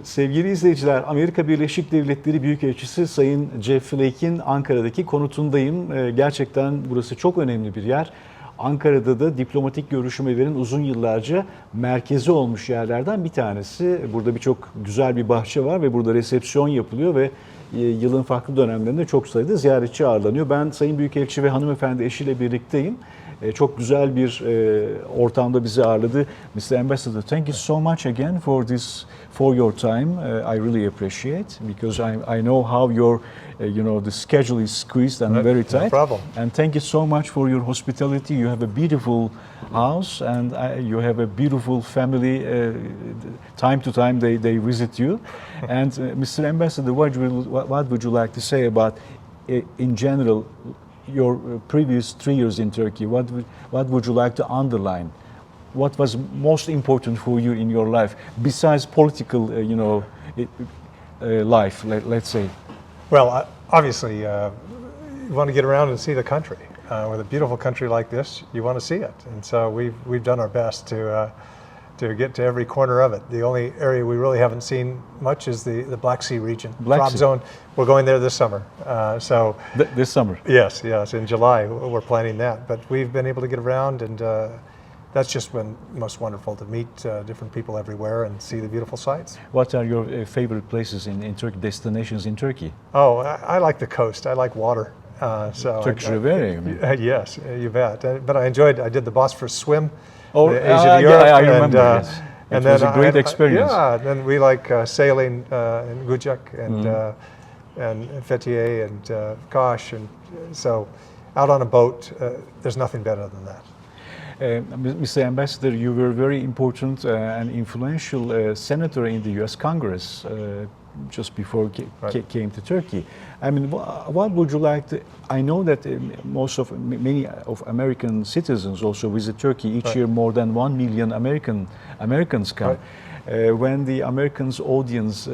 Sevgili izleyiciler, Amerika Birleşik Devletleri Büyükelçisi Sayın Jeff Flake'in Ankara'daki konutundayım. Gerçekten burası çok önemli bir yer. Ankara'da da diplomatik görüşmelerin uzun yıllarca merkezi olmuş yerlerden bir tanesi. Burada birçok güzel bir bahçe var ve burada resepsiyon yapılıyor ve yılın farklı dönemlerinde çok sayıda ziyaretçi ağırlanıyor. Ben Sayın Büyükelçi ve hanımefendi eşiyle birlikteyim. Çok güzel bir ortamda bizi ağırladı. Mr. Ambassador, thank you so much again for your time. I really appreciate because I know how your the schedule is squeezed and very tight. No problem. And thank you so much for your hospitality. You have a beautiful house and you have a beautiful family. Time to time they visit you. And Mr. Ambassador, what would you like to say about in general your previous 3 years in Turkey? What would you like to underline? What was most important for you in your life besides political, life? Let's say. Well, obviously, you want to get around and see the country. With a beautiful country like this, you want to see it, and so we've done our best to get to every corner of it. The only area we really haven't seen much is the Black Sea region, Drop Zone. We're going there this summer. This summer? Yes, in July we're planning that. But we've been able to get around, and that's just been most wonderful to meet different people everywhere and see the beautiful sights. What are your favorite places in Turkey, destinations in Turkey? Oh, I like the coast. I like water. Turkish Riviera, you mean? Yes, you bet. But I did the Bosphorus swim. Oh, Asia to yeah, Europe, I remember. Yes. It was a great experience. Yeah, then we like sailing in Gucak and Fethiye and Kaş, and so out on a boat. There's nothing better than that. Mr. Ambassador, you were very important and influential senator in the U.S. Congress just before came to Turkey. I mean, what would you like to? I know that many of American citizens also visit Turkey each year. More than 1 million Americans come. When the Americans audience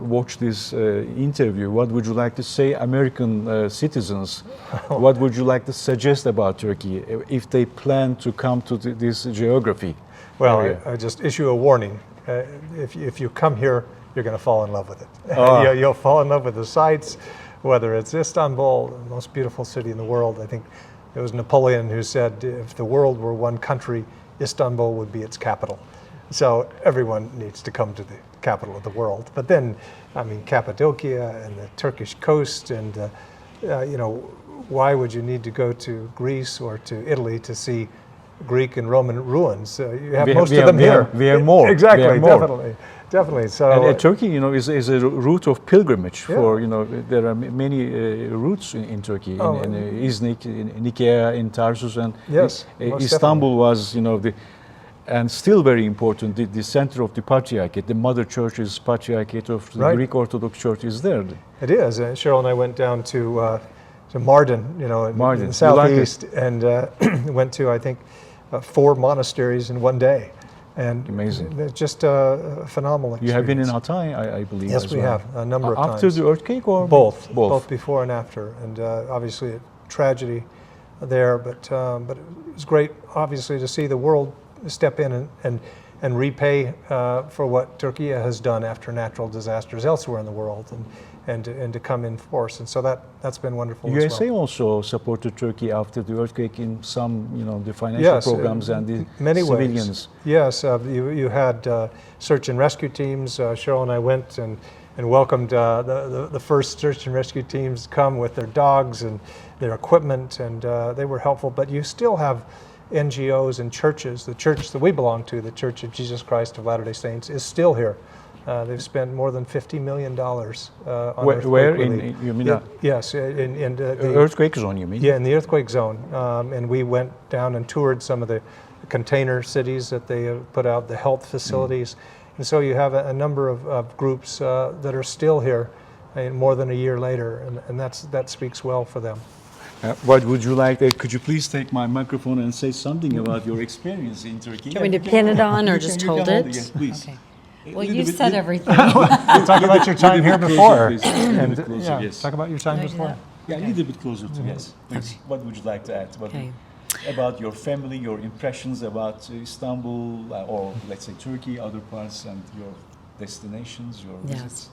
watch this interview, what would you like to say, American citizens? What would you like to suggest about Turkey if they plan to come to this geography? Well, I just issue a warning. If you come here, you're going to fall in love with it. You'll fall in love with the sights, whether it's Istanbul, the most beautiful city in the world. I think it was Napoleon who said, if the world were one country, Istanbul would be its capital. So everyone needs to come to the capital of the world. But then, I mean, Cappadocia and the Turkish coast, and why would you need to go to Greece or to Italy to see Greek and Roman ruins? You have most of them here. We have more. Exactly, definitely. So, and Turkey, is a route of pilgrimage for, there are many routes in Turkey, in Iznik, in Nikea, in Tarsus, and Istanbul was, and still very important, the center of the Patriarchate, the mother church's Patriarchate of the Greek Orthodox Church is there. It is. Cheryl and I went down to Mardin, in the southeast, and went to, I think, 4 monasteries in one day. And amazing. It's just a phenomenal experience. You have been in Hatay, I believe. Yes, we have a number of times. After the earthquake or both before and after, and obviously a tragedy there, but it was great, obviously, to see the world step in and repay for what Turkey has done after natural disasters elsewhere in the world, and to come in force, and so that's been wonderful. USA as well. Also supported Turkey after the earthquake in some, the financial programs and the many civilians. Ways. Yes, you had search and rescue teams. Cheryl and I went and welcomed the first search and rescue teams come with their dogs and their equipment, and they were helpful. But you still have NGOs and churches. The church that we belong to, the Church of Jesus Christ of Latter-day Saints, is still here. They've spent more than $50 million on earthquake relief. You mean? Yes, in the earthquake zone, you mean? Yeah, in the earthquake zone. And we went down and toured some of the container cities that they have put out, the health facilities. And so you have a number of groups that are still here more than a year later, and that speaks well for them. What would you like? Could you please take my microphone and say something about your experience in Turkey? Do you want me to pin it on or just hold it? Yes, please. Okay. Well, you said everything. Talk about your time here before. Yes. Talk about your time before. Yeah, a little bit closer to yes. Please. What would you like to add? About your family, your impressions about Istanbul, or let's say Turkey, other parts, and your destinations, your Yes. visits?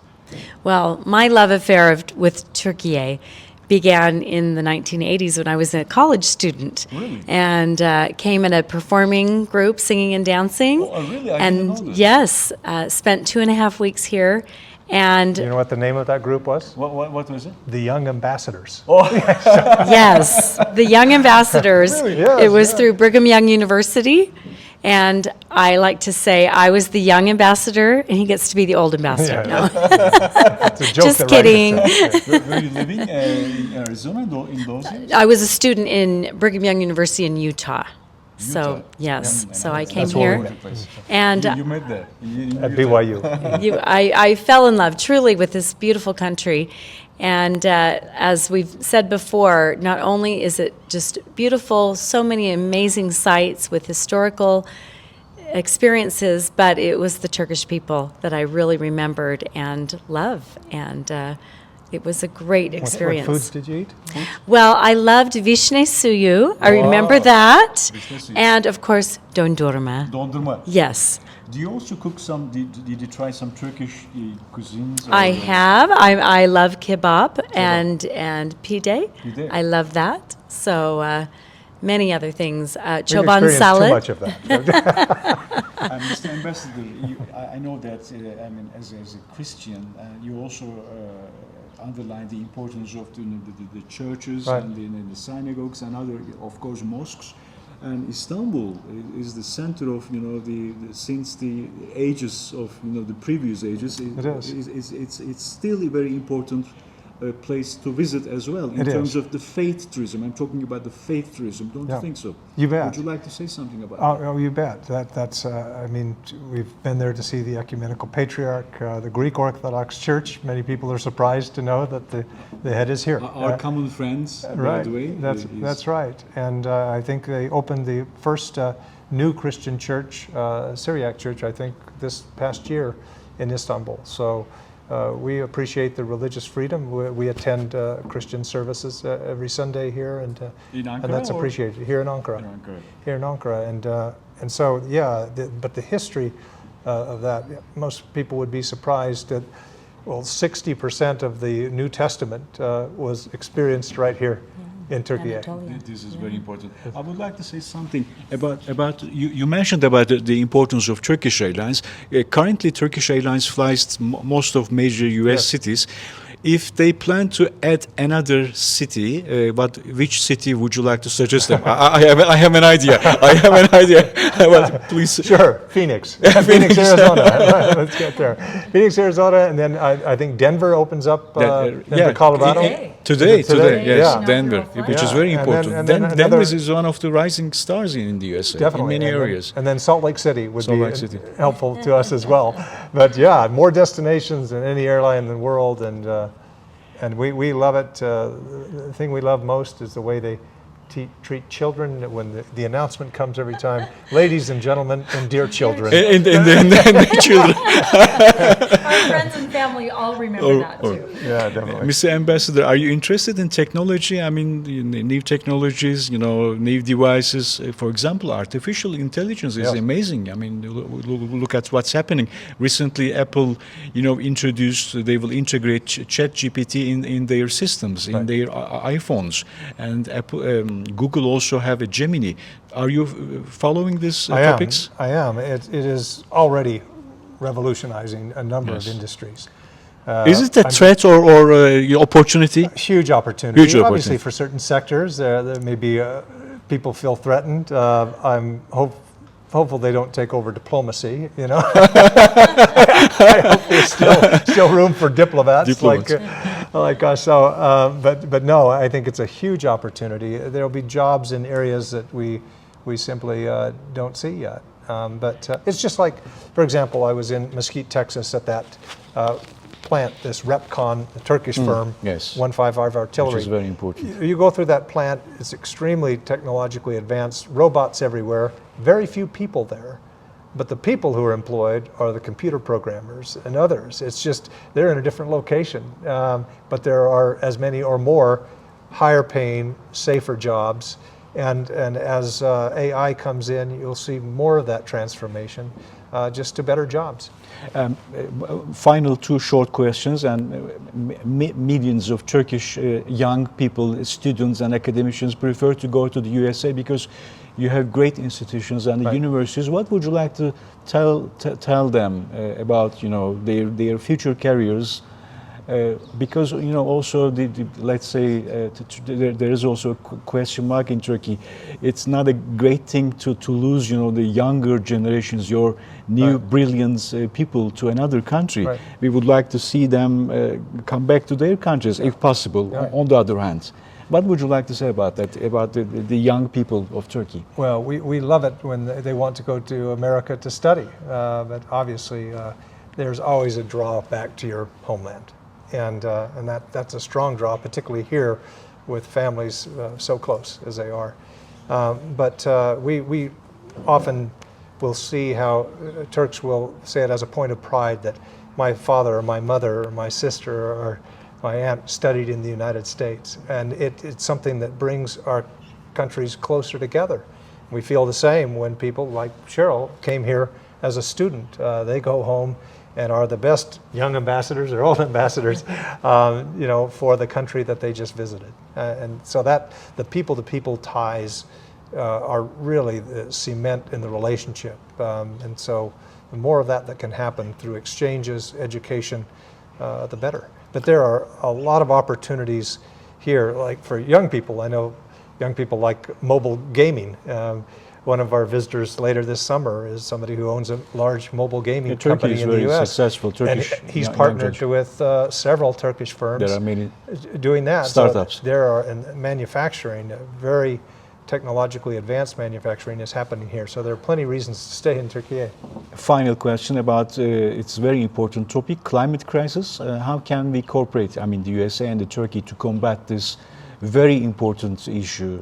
Well, my love affair with Türkiye began in the 1980s when I was a college student. Really? And came in a performing group, singing and dancing. Oh, really? I and didn't know this. yes, spent 2.5 weeks here. And You know what the name of that group was? What was it? The Young Ambassadors. yes, the Young Ambassadors. Really? Yes, It was yeah. through Brigham Young University. And I like to say I was the young ambassador and he gets to be the old ambassador. Yeah. No, It's a joke just that writes kidding. itself. Were you living in Arizona in those years? I was a student in Brigham Young University in Utah. So, Utah. yes, so I That's came where we here. met. Place. And You met there. At BYU. I fell in love truly with this beautiful country. And as we've said before, not only is it just beautiful, so many amazing sites with historical experiences, but it was the Turkish people that I really remembered and love. And it was a great experience. What foods did you eat? Well, I loved vişne suyu. I remember that. Vişne suyu. And of course, dondurma. Dondurma. Yes. Do you also cook some? Did you try some Turkish cuisines? I have. I love kebab and pide. Pide. I love that. So many other things. We've Çoban experienced salad. too much of that. Mr. Ambassador, I know that I mean, as a Christian, you also underline the importance of the churches Right. and the synagogues and other, of course, mosques. And Istanbul is the center of since the ages of the previous ages. It is. It's still a very important place to visit as well in It terms is. of the faith tourism. I'm talking about the faith tourism. Don't Yeah. you think so? You bet. Would you like to say something about that? Oh, you bet. That's. I mean, we've been there to see the ecumenical patriarch, the Greek Orthodox Church. Many people are surprised to know that the head is here. Our common friends, by Right. the way. That's right. And I think they opened the first new Christian church, Syriac church, I think, this past year in Istanbul. So we appreciate the religious freedom. We attend Christian services every Sunday here, In Ankara, and that's or? appreciated here in Ankara. In Ankara. Here in Ankara, and so yeah. But the history of that, most people would be surprised that. Well, 60% of the New Testament was experienced right here in Turkey. Anatolia. This is very important. I would like to say something about you mentioned about the importance of Turkish Airlines. Currently, Turkish Airlines flies most of major U.S. Yes. cities. If they plan to add another city, which city would you like to suggest them? I have an idea. I have an idea. But please. Sure, Phoenix. Phoenix, Arizona. Right, let's get there. Phoenix, Arizona, and then I think Denver opens up Denver, Colorado. Today, Today, yes, yeah. Denver, which is Yeah, very and important. then another- Denver is one of the rising stars in the USA, Definitely. in many and then- areas. And then Salt Lake City would Salt be Lake City. helpful to us as well. But yeah, more destinations than any airline in the world, and we love it. The thing we love most is the way they treat children when the announcement comes every time. Ladies and gentlemen and dear children. And the children. Our friends and family all remember that too. Yeah, definitely. Mr. Ambassador, are you interested in technology? I mean, new technologies, new devices. For example, artificial intelligence is Yeah. amazing. I mean, look at what's happening. Recently, Apple, they will integrate ChatGPT in their systems, in Right. their iPhones, and Google also have a Gemini. Are you following these topics? I am. It is already revolutionizing a number of Yes. industries. Is it a threat or opportunity? Huge opportunity. Huge Obviously, opportunity. for certain sectors, there may be people feel threatened. I'm hopeful they don't take over diplomacy. I hope there's still room for diplomats. Like us. So, but no, I think it's a huge opportunity. There will be jobs in areas that we simply don't see yet. But it's just like, for example, I was in Mesquite, Texas, at that plant, this Repcon, the Turkish firm, yes. 155 Artillery. Which is very important. You go through that plant, it's extremely technologically advanced, robots everywhere, very few people there. But the people who are employed are the computer programmers and others. It's just, they're in a different location. But there are as many or more higher paying, safer jobs. And as AI comes in, you'll see more of that transformation, just to better jobs. Final two short questions, and millions of Turkish young people, students and academicians prefer to go to the USA because you have great institutions and the universities. What would you like to tell them about, you know, their future careers? Because, you know, also let's say there is also a question mark in Turkey. It's not a great thing to lose, you know, the younger generations, your new brilliant people to another country. We would like to see them come back to their countries if possible. On the other hand, what would you like to say about that, about the young people of Turkey? Well, we love it when they want to go to America to study, but obviously there's always a draw back to your homeland. And that's a strong draw, particularly here with families so close as they are. But we often will see how Turks will say it as a point of pride that my father or my mother or my sister or my aunt studied in the United States. And it's something that brings our countries closer together. We feel the same when people like Cheryl came here as a student. They go home and are the best young ambassadors or old ambassadors, you know, for the country that they just visited. And so that the people-to-people ties are really the cement in the relationship. And so the more of that can happen through exchanges, education, the better. But there are a lot of opportunities here, like for young people. I know young people like mobile gaming. One of our visitors later this summer is somebody who owns a large mobile gaming company in the U.S. Successful Turkish. And he's partnered with several Turkish firms. There are many doing that. startups. So there are in manufacturing, very technologically advanced manufacturing is happening here. So there are plenty of reasons to stay in Turkey. Final question about it's very important topic, climate crisis. How can we cooperate, I mean the USA and the Turkey, to combat this very important issue,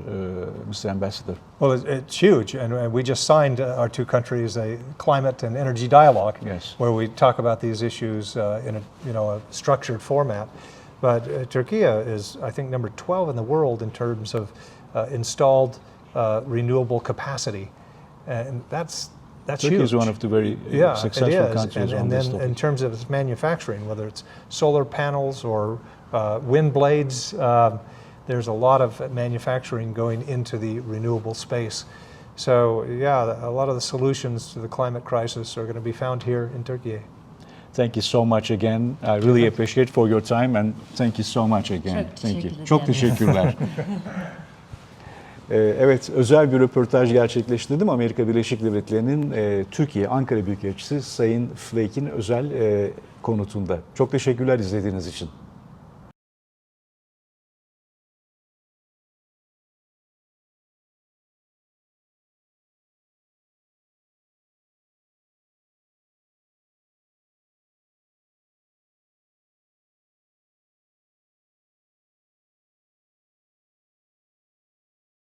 Mr. Ambassador? Well, it's huge, and we just signed our two countries a climate and energy dialogue, where we talk about these issues in a structured format. But Turkey is, I think, number 12 in the world in terms of installed renewable capacity, and that's Turkey huge. is one of the very successful countries on this topic. And then in terms of its manufacturing, whether it's solar panels or wind blades. There's a lot of manufacturing going into the renewable space. So yeah, a lot of the solutions to the climate crisis are going to be found here in Turkey. Thank you so much again. I really appreciate for your time and thank you so much again. Thank you. Çok teşekkürler. Evet, özel bir röportaj gerçekleştirdim. Amerika Birleşik Devletleri'nin Türkiye Ankara Büyükelçisi Sayın Flake'in özel konutunda. Çok teşekkürler izlediğiniz için.